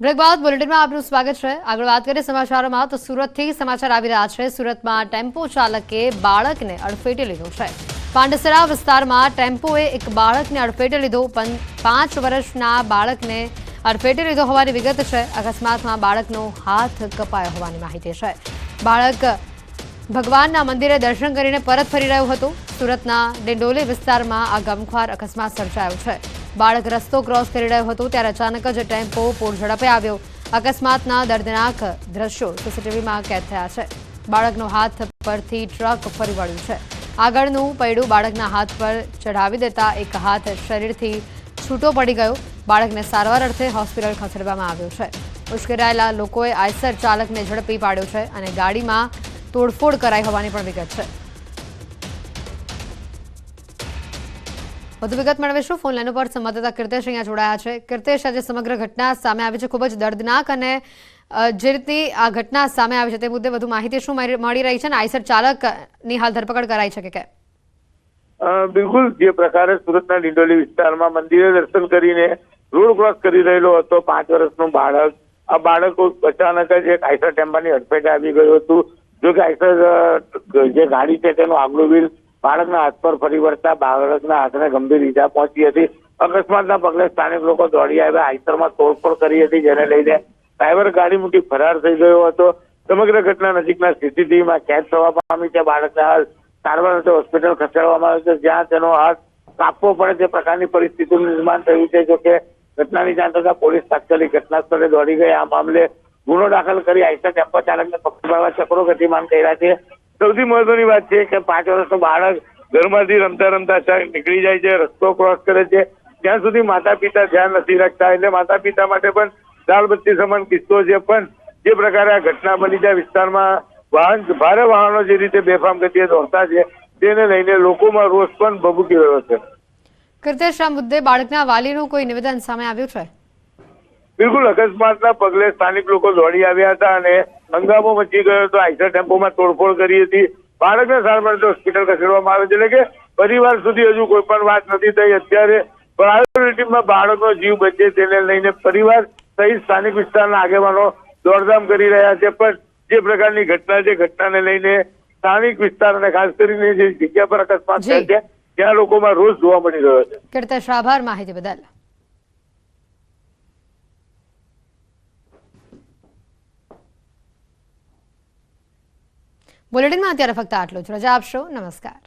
Break બાદ બુલેટિનમાં આપનું સ્વાગત છે। આગળ વાત કરીએ સમાચારોમાં તો સુરતથી સમાચાર આવી રહ્યા છે। સુરતમાં ટેમ્પો ચાલકે બાળકને અડફેટે લીધો છે। પાંડેસરા વિસ્તારમાં ટેમ્પોએ એક બાળકને અડફેટે લીધો। 5 વર્ષના બાળકને અડફેટે લીધો હોવાની વિગત છે। અકસ્માતમાં બાળકનો હાથ કપાયો હોવાની માહિતી છે। બાળક ભગવાનના મંદિરે દર્શન કરીને પરત ફરી રહ્યો હતો। સુરતના ડિંડોલી વિસ્તારમાં આ ગમખ્વાર અકસ્માત સર્જાયો છે। બાળક રસ્તો ક્રોસ કરી રહ્યો હતો ત્યારે અચાનક જ ટેમ્પો પૂર ઝડપે આવ્યો। અકસ્માતના દર્દનાક દ્રશ્યો સીસીટીવીમાં કેદ થયા છે। બાળકનો હાથ પરથી ટ્રક ફરી વળ્યું છે। આગળનું પૈડું બાળકના હાથ પર ચઢાવી દેતા એક હાથ શરીરથી છૂટો પડી ગયો। બાળકને સારવાર અર્થે હોસ્પિટલ ખસેડવામાં આવ્યો છે। ઉશ્કેરાયેલા લોકોએ આઈસર ચાલકને ઝડપી પાડ્યો છે અને ગાડીમાં તોડફોડ કરાઈ હોવાની પણ વિગત છે। વધુ વિગત મેળવીશું। ફોન લાઈન પર સંવાદદાતા કીર્તેશ અહીંયા જોડાયા છે। કીર્તેશ, આજે સમગ્ર ઘટના સામે આવી છે, ખૂબ જ દર્દનાક, અને જે રીતની આ ઘટના સામે આવી છે તે મુદ્દે વધુ માહિતી શું મળી રહી છે અને આઈસર ચાલકની હાલ ધરપકડ કરાઈ છે કે બિલકુલ, જે પ્રકારે સુરતના ડિંડોલી વિસ્તારમાં મંદિરે દર્શન કરીને રોડ ક્રોસ કરી રહેલો હતો 5 વર્ષનું બાળક, આ બાળક અચાનક જ એક આઈસર ટેમ્પાની અડફેટે આવી ગયું હતું। જો કે આઈસર જે ગાડી છે તેનું આગલું વ્હીલ બાળકના હાથ પર ફરી વળતા બાળકના હાથને ગંભીર ઈજા પહોંચી હતી। અકસ્માતના પગલે સ્થાનિક લોકો દોડી આવ્યા, આઈસરમાં તોડફોડ કરી હતી, જેને લઈને ડ્રાઈવર ગાડી મૂકી ફરાર થઈ ગયો હતો। સમગ્ર ઘટના નજીકના સીસીટીવીમાં કેદ થવા પામી છે। બાળકને હાલ સારવાર અર્થે હોસ્પિટલ ખસેડવામાં આવ્યો છે, જ્યાં તેનો હાથ કાપવો પડે તે પ્રકારની પરિસ્થિતિનું નિર્માણ થયું છે। જોકે ઘટનાની જાણ થતા પોલીસ તાત્કાલિક ઘટના સ્થળે દોડી ગઈ। આ મામલે ગુનો દાખલ કરી આઈસર ટેમ્પો ચાલકને પકડી પાડવા ચક્રો ગતિમાન કર્યા છે। સૌથી મહત્વની વાત છે કે 5 વર્ષનું બાળક ઘરમાંથી રમતા રમતા નીકળી જાય છે, રસ્તો ક્રોસ કરે છે, ત્યાં સુધી માતા પિતા ધ્યાન નથી રાખતા, એટલે માતા પિતા માટે પણ દાળ બત્તી સમાન કિસ્સો છે। પણ જે પ્રકારે આ ઘટના બની છે, વિસ્તારમાં ભારે વાહનો જે રીતે બેફામ ગતિએ દોડતા છે, તેને લઈને લોકોમાં રોષ પણ ભભૂકી રહ્યો છે। કીર્તેશ, આ મુદ્દે બાળકના વાલીનું કોઈ નિવેદન સામે આવ્યું છે? બિલકુલ, અકસ્માતના પગલે સ્થાનિક લોકો દોડી આવ્યા હતા અને હંગામો મચી ગયો હતો। આઈસર ટેમ્પોમાં તોડફોડ કરી હતી, બાળકને સારવાર હોસ્પિટલ ખસેડવામાં આવે છે। એટલે કે પરિવાર સુધી હજુ કોઈ પણ વાત નથી થઈ। અત્યારે પ્રાયોરિટીમાં બાળકનો જીવ બચે તેને લઈને પરિવાર સહિત સ્થાનિક વિસ્તારના આગેવાનો દોડધામ કરી રહ્યા છે। પણ જે પ્રકારની ઘટના છે, ઘટનાને લઈને સ્થાનિક વિસ્તાર અને ખાસ કરીને જે જગ્યા પર અકસ્માત થયો છે ત્યાં લોકોમાં રોષ જોવા મળી રહ્યો છે। કીર્તેશ, આભાર માહિતી બદલ। બુલેટિનમાં અત્યારે ફક્ત આટલું જ। રજા આપશો, નમસ્કાર।